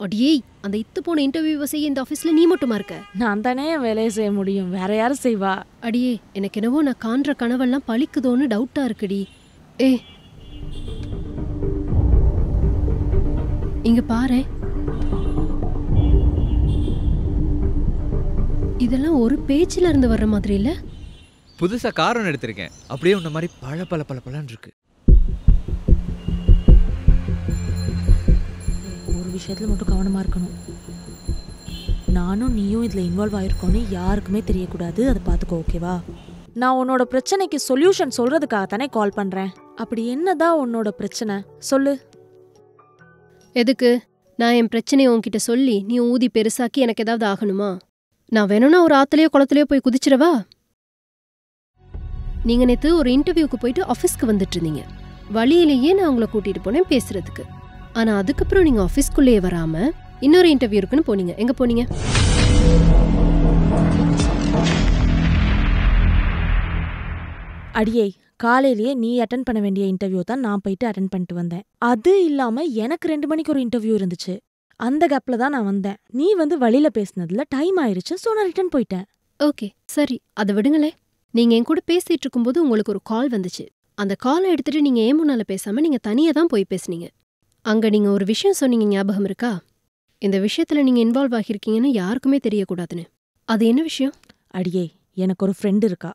அடியே, அந்த இத்து போன இன்டர்வியூவை செய்ய இந்த ஆஃபீஸ்ல நீ மட்டுமா இருக்க? நான் தானே என் வேலையை செய்ய முடியும், வேற யாரும் செய்வா? அடியே, எனக்கு என்னவோ நான் காண்ற கனவெல்லாம் பழிக்குதோன்னு டவுட்டா இருக்குடி. ஏ இங்க பாரு, இதெல்லாம் ஒரு பேஜ்ல இருந்து வர்ற மாதிரி இல்ல? புதுசா கார் எடுத்திருக்கேன், அப்படியே உன்ன மாதிரி பல பல பல பலன்னு இருக்கு. ஒரு விஷயத்துல மட்டும் கவனமா இருக்கணும். நானும் நீயும் இதுல இன்வால்வ் ஆயிருக்கோன்னு யாருக்குமே தெரியக்கூடாது, அதை பார்த்துக்கோ, ஓகேவா? நான் உன்னோட பிரச்சனைக்கு சொல்யூஷன் சொல்றதுக்காக தானே கால் பண்றேன். அப்படி என்னதான் உன்னோட பிரச்சனை சொல்லு. எதுக்கு? நான் என் பிரச்சனையை உன்கிட்ட சொல்லி நீ ஊதி பெருசாக்கி எனக்கு ஏதாவது ஆகணுமா? நான் வேணும்னா ஒரு ஆத்துலயோ குளத்துலயோ போய் குதிச்சிடவா? நீங்க நேத்து ஒரு இன்டர்வியூக்கு போயிட்டு ஆஃபீஸ்க்கு வந்துட்டு இருந்தீங்க. வழியிலேயே நான் உங்களை கூட்டிட்டு போனேன் பேசுறதுக்கு. ஆனா அதுக்கப்புறம் நீங்க ஆஃபீஸ்க்குள்ளேயே வராம இன்னொரு இன்டர்வியூ இருக்குன்னு போனீங்க. எங்க போனீங்க? அடியே, காலையிலேயே நீ அட்டன் பண்ண வேண்டிய இன்டர்வியூ தான் நான் போயிட்டு அட்டன் பண்ணிட்டு வந்தேன். அது இல்லாம எனக்கு 2 மணிக்கு ஒரு இன்டர்வியூ இருந்துச்சு. அந்த கேப்ல தான் நான் வந்தேன். நீ வந்து வழியில பேசினதுல டைம் ஆயிருச்சு, ஸோ நான் ரிட்டர்ன் போயிட்டேன். ஓகே, சரி, அதை விடுங்களே. நீங்க என் கூட பேசிட்டு இருக்கும்போது உங்களுக்கு ஒரு கால் வந்துச்சு. அந்த காலை எடுத்துட்டு நீங்க ஏன் முன்னால பேசாம நீங்க தனியா தான் போய் பேசுனீங்க. அங்க நீங்க ஒரு விஷயம் சொன்னீங்க, ஞாபகம் இருக்கா? இந்த விஷயத்துல நீங்க இன்வால்வ் ஆகியிருக்கீங்கன்னு யாருக்குமே தெரியக்கூடாதுன்னு. அது என்ன விஷயம்? அடியே, எனக்கு ஒரு ஃப்ரெண்ட் இருக்கா.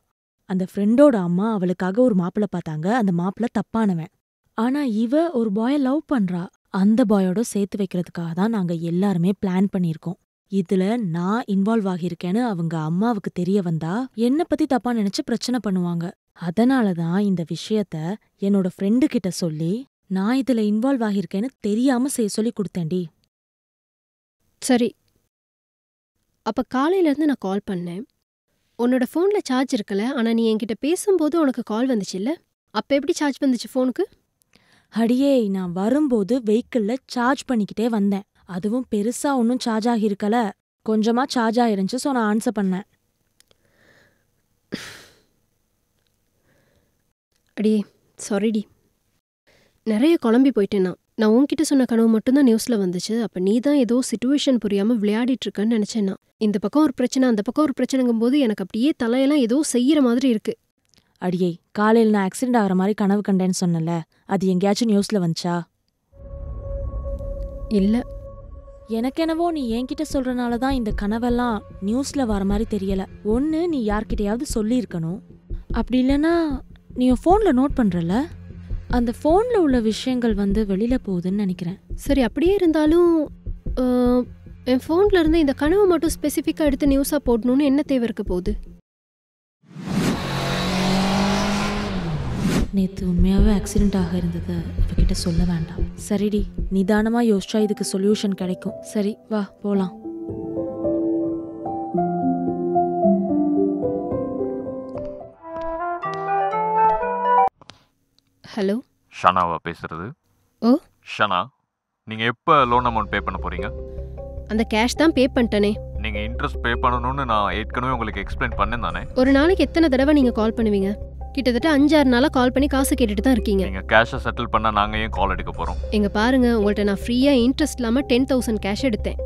அந்த ஃப்ரெண்டோட அம்மா அவளுக்காக ஒரு மாப்பிள்ளை பார்த்தாங்க. அந்த மாப்பிள்ளை தப்பானவன். ஆனா இவ ஒரு பாய லவ் பண்றா. அந்த பாயோட சேர்த்து வைக்கிறதுக்காக தான் நாங்க எல்லாருமே பிளான் பண்ணியிருக்கோம். இதுல நான் இன்வால்வ் ஆகியிருக்கேன்னு அவங்க அம்மாவுக்கு தெரிய வந்தா என்ன பத்தி தப்பா நினைச்சு பிரச்சனை பண்ணுவாங்க. அதனாலதான் இந்த விஷயத்த என்னோட ஃப்ரெண்டு கிட்ட சொல்லி நான் இதுல இன்வால்வ் ஆகியிருக்கேன்னு தெரியாம செய்ய சொல்லி கொடுத்தேன்டி. சரி, அப்ப காலையில இருந்து நான் கால் பண்ணேன். உன்னோட ஃபோன்ல சார்ஜ் இருக்கல, ஆனா நீ என்கிட்ட பேசும்போது உனக்கு கால் வந்துச்சு இல்ல? அப்ப எப்படி சார்ஜ் வந்துச்சு ஃபோனுக்கு? அடியே, நான் வரும்போது வெஹிக்கிள்ல சார்ஜ் பண்ணிக்கிட்டே வந்தேன். அதுவும் பெருசா ஒன்னும் சார்ஜ் ஆகியிருக்கல, கொஞ்சமா சார்ஜ் ஆயிருந்துச்சு. ஸோ நான் ஆன்சர் பண்ணேன். அடியே, சாரிடி, நிறைய குழம்பி போயிட்டேன். நான் உன்கிட்ட சொன்ன கனவு மட்டும்தான் நியூஸ்ல வந்துச்சு. அப்ப நீ தான் ஏதோ சிச்சுவேஷன் புரியாம விளையாடிட்டு இருக்கன்னு நினைச்சேன்னா. இந்த பக்கம் ஒரு பிரச்சனை, அந்த பக்கம் ஒரு பிரச்சனைங்கும் போது எனக்கு அப்படியே தலையெல்லாம் ஏதோ செய்யற மாதிரி இருக்கு. அடியே, காலையில் நான் ஆக்சிடென்ட் ஆகிற மாதிரி கனவு கண்டேன்னு சொன்னல, அது எங்கேயாச்சும் நியூஸ்ல வந்துச்சா? இல்ல. எனக்கெனவோ நீ என்கிட்ட சொல்றனால தான் இந்த கனவெல்லாம் நியூஸ்ல வர மாதிரி தெரியல. ஒன்று நீ யார்கிட்டயாவது சொல்லியிருக்கணும், அப்படி இல்லைன்னா நீ உன் ஃபோனில் நோட் பண்றல, அந்த ஃபோனில் உள்ள விஷயங்கள் வந்து வெளியில போகுதுன்னு நினைக்கிறேன். சரி, அப்படியே இருந்தாலும் என் ஃபோன்ல இருந்து இந்த கனவு மட்டும் ஸ்பெசிஃபிக்காக எடுத்து நியூஸாக போடணும்னு என்ன தேவை இருக்க போகுது? நேற்று உண்மையாகவே ஆக்சிடென்ட் ஆக இருந்ததை இவகிட்ட சொல்ல வேண்டாம். சரிடி, நிதானமாக யோசிச்சா இதுக்கு சொல்யூஷன் கிடைக்கும். சரி, வா போகலாம். ஹலோ, ஷனாவா பேசுறது? ஓ ஷனா, நீங்க எப்போ லோன் அமௌண்ட் பே பண்ண போறீங்க? அந்த கேஷ் தான் பே பண்ணிட்டனே. நீங்க இன்ட்ரெஸ்ட் பே பண்ணணும்னு நான் ஏற்கனவே உங்களுக்கு எக்ஸ்பிளைன் பண்ணேன் தானே? ஒரு நாளைக்கு எத்தனை தடவை நீங்க கால் பண்ணுவீங்க? கிட்டத்தட்ட 5-6 நாளா கால் பண்ணி காசு கேட்டுட்டு தான் இருக்கீங்க. நீங்க கேஷை செட்டில் பண்ணா நாங்க ஏன் கால் எடுக்க போறோம்? எங்க பாருங்க, உங்கள்ட்ட நான் ஃப்ரீயா இன்ட்ரெஸ்ட் இல்லாம 10,000 கேஷ் எடுத்தேன்.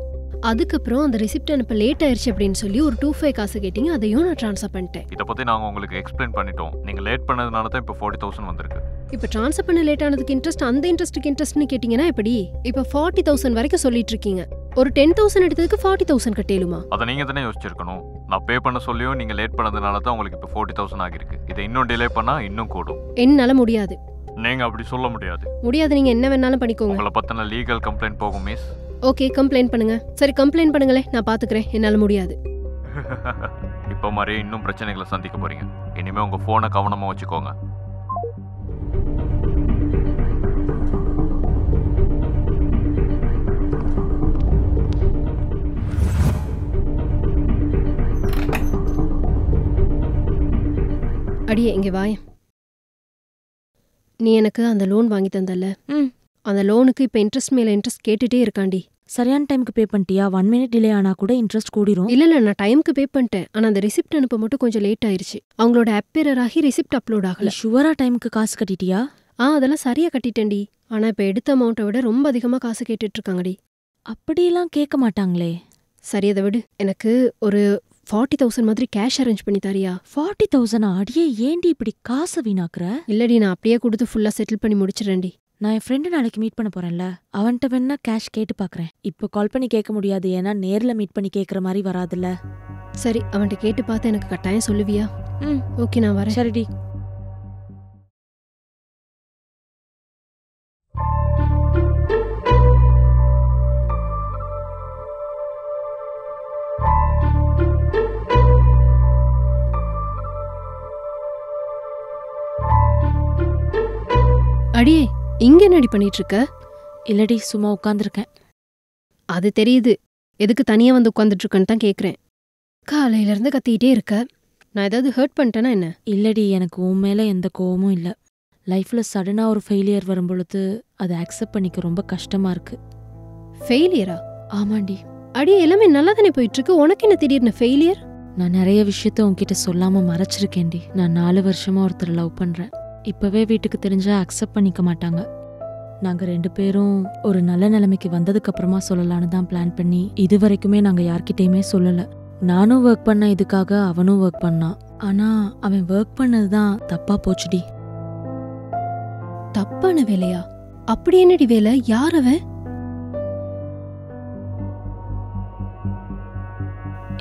அதுக்கப்புறம் அந்த ரிசிப்ட் அனுப்ப லேட் ஆயிருச்சு அப்படின்னு சொல்லி ஒரு 2,500 காசு கேட்டீங்க, அதையும் நான் ட்ரான்ஸ்ஃபர் பண்ணிட்டேன். இதை பத்தி நாங்க உங்களுக்கு எக்ஸ்பிளைன் பண்ணிட்டோம். நீங்க லேட் பண்ணதுனால தான் இப்போ 40,000 வந்திருக்கு. இப்போ ட்ரான்ஸ்ஃபர் பண்ண லேட் ஆனதுக்கு இன்ட்ரெஸ்ட், அந்த இன்ட்ரெஸ்ட்டுக்கு இன்ட்ரெஸ்ட்னு கேட்டிங்கன்னா எப்படி? இப்போ 40,000 வரைக்கும் சொல்லிட்டு இருக்கீங்க. ஒரு 10,000 எடுத்ததுக்கு 40,000 கட்டேலுமா? அதை நீங்க தானே யோசிச்சிருக்கணும். நான் பே பண்ண சொல்லியும் நீங்க லேட் பண்ணதுனால தான் உங்களுக்கு இப்போ 40,000 ஆகிருக்கு. இதை இன்னும் டிலே பண்ணா இன்னும் கூடும். என்னால முடியாது. நீங்க அப்படி சொல்ல முடியாது. முடியாது, நீங்க என்ன வேணாலும் பண்ணிக்கோங்க. உங்களை பத்தின லீகல் கம்ப்ளைண்ட் போகும் மிஸ். ஓகே, கம்ப்ளைண்ட் பண்ணுங்க. சரி, கம்ப்ளைண்ட் பண்ணுங்களே, நான் பாத்துக்கிறேன். என்னால முடியாது. இப்போ மாதிரி இன்னும் பிரச்சனைகளை சந்திக்க போறீங்க. இனிமே உங்க போனை கவனமா வச்சுக்கோங்க. அடியே, இங்க வாய. நீ எனக்கு அந்த லோன் வாங்கி தந்தல, அந்த லோனுக்கு இப்ப இன்ட்ரெஸ்ட் மேல இன்ட்ரெஸ்ட் கேட்டுட்டே இருக்காண்டி. சரியான டைமுக்கு பே பண்ணிட்டியா? 1 மினிட் டிலே ஆனா கூட இன்ட்ரெஸ்ட் கூடிரும். இல்ல, நான் டைமுக்கு பே பண்ணிட்டேன். ஆனா அந்த ரிசிப்ட் அனுப்ப மட்டும் கொஞ்சம் லேட் ஆயிருச்சு. அவங்களோட ஆப் எரர் ஆகி ரிசிப்ட் அப்லோட் ஆகல. ஷுவரா டைமுக்கு காசு கட்டிட்டியா? அதெல்லாம் சரியா கட்டிட்டேன்டி. ஆனா இப்ப எடுத்த அமௌண்ட்டை விட ரொம்ப அதிகமா காசு கேட்டுட்டு இருக்காங்கடி. அப்படியெல்லாம் கேட்க மாட்டாங்களே. சரி அதை விடு. எனக்கு ஒரு 40,000 மாதிரி கேஷ் அரேஞ்ச் பண்ணி தாரியா? 40,000 அடியே ஏண்டி இப்படி காசை வீணாக்குற? இல்லடி, நான் அப்படியே கொடுத்து ஃபுல்லா செட்டில் பண்ணி முடிச்சிடறேன்டி. நான் என் ஃப்ரெண்டு நாளைக்கு மீட் பண்ண போறேன்ல, அவன்கிட்ட வேணா கேஷ் கேட்டு பாக்குறேன். இப்போ கால் பண்ணி கேட்க முடியாது, ஏன்னா நேர்ல மீட் பண்ணி கேட்குற மாதிரி வராதுல்ல. சரி, அவன்கிட்ட கேட்டு பார்த்து எனக்கு கட்டாயம் சொல்லுவியா? ஓகே, நான் வரேன். சரிடி. அடியே, இங்க என்னடி பண்ணிட்டு இருக்க? இல்லடி, சும்மா உட்காந்துருக்கேன். அது தெரியுது, எதுக்கு தனியா வந்து உட்காந்துட்டு இருக்கேன்னு தான் கேக்குறேன். காலையில இருந்து கத்திக்கிட்டே இருக்க. நான் ஏதாவது ஹர்ட் பண்ணிட்டேனா என்ன? இல்லடி, எனக்கு உன் மேல எந்த கோவமும் இல்லை. லைஃப்ல சடனா ஒரு ஃபெயிலியர் வரும்பொழுது அதை அக்செப்ட் பண்ணிக்க ரொம்ப கஷ்டமா இருக்கு. ஃபெயிலியரா? ஆமாண்டி. அடியே, எல்லாமே நல்லா தானே போயிட்டு இருக்கு, உனக்கு என்ன திடீர்னு ஃபெயிலியர்? நான் நிறைய விஷயத்த உன்கிட்ட சொல்லாம மறைச்சிருக்கேன்டி. நான் 4 வருஷமா ஒருத்தர் லவ் பண்றேன். இப்பவே வீட்டுக்கு தெரிஞ்சா அக்செப்ட் பண்ணிக்க மாட்டாங்க. நாங்க 2 பேரும் ஒரு நல்ல நிலைமைக்கு வந்ததுக்கு அப்புறமா சொல்லலான்னு தான் பிளான் பண்ணி இது வரைக்குமே நாங்க யார்கிட்டயுமே சொல்லல. நானும் ஒர்க் பண்ண இதுக்காக, அவனும் ஒர்க் பண்ணான். ஆனா அவன் ஒர்க் பண்ணதுதான் தப்பா போச்சுடி. தப்பான வேலையா? அப்படி என்னடி வேலை? யார் அவன்?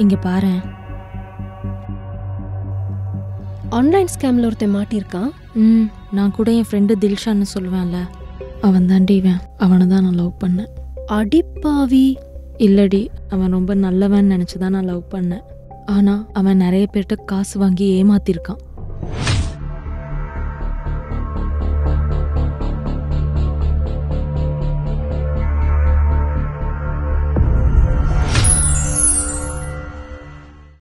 இங்க பாரேன். ஆன்லைன் ஸ்கேம்ல ஒருத்தன் மாட்டிருக்கான். நான் கூட என் ஃப்ரெண்டு தில்ஷான்னு சொல்லுவேன்ல, அவன் தாண்டி இவன். அவனை தான் நான் லவ் பண்ணேன். அடிப்பாவி. இல்லடி, அவன் ரொம்ப நல்லவன் நினைச்சுதான் நான் லவ் பண்ணேன். ஆனா அவன் நிறைய பேர்கிட்ட காசு வாங்கி ஏமாத்திருக்கான்.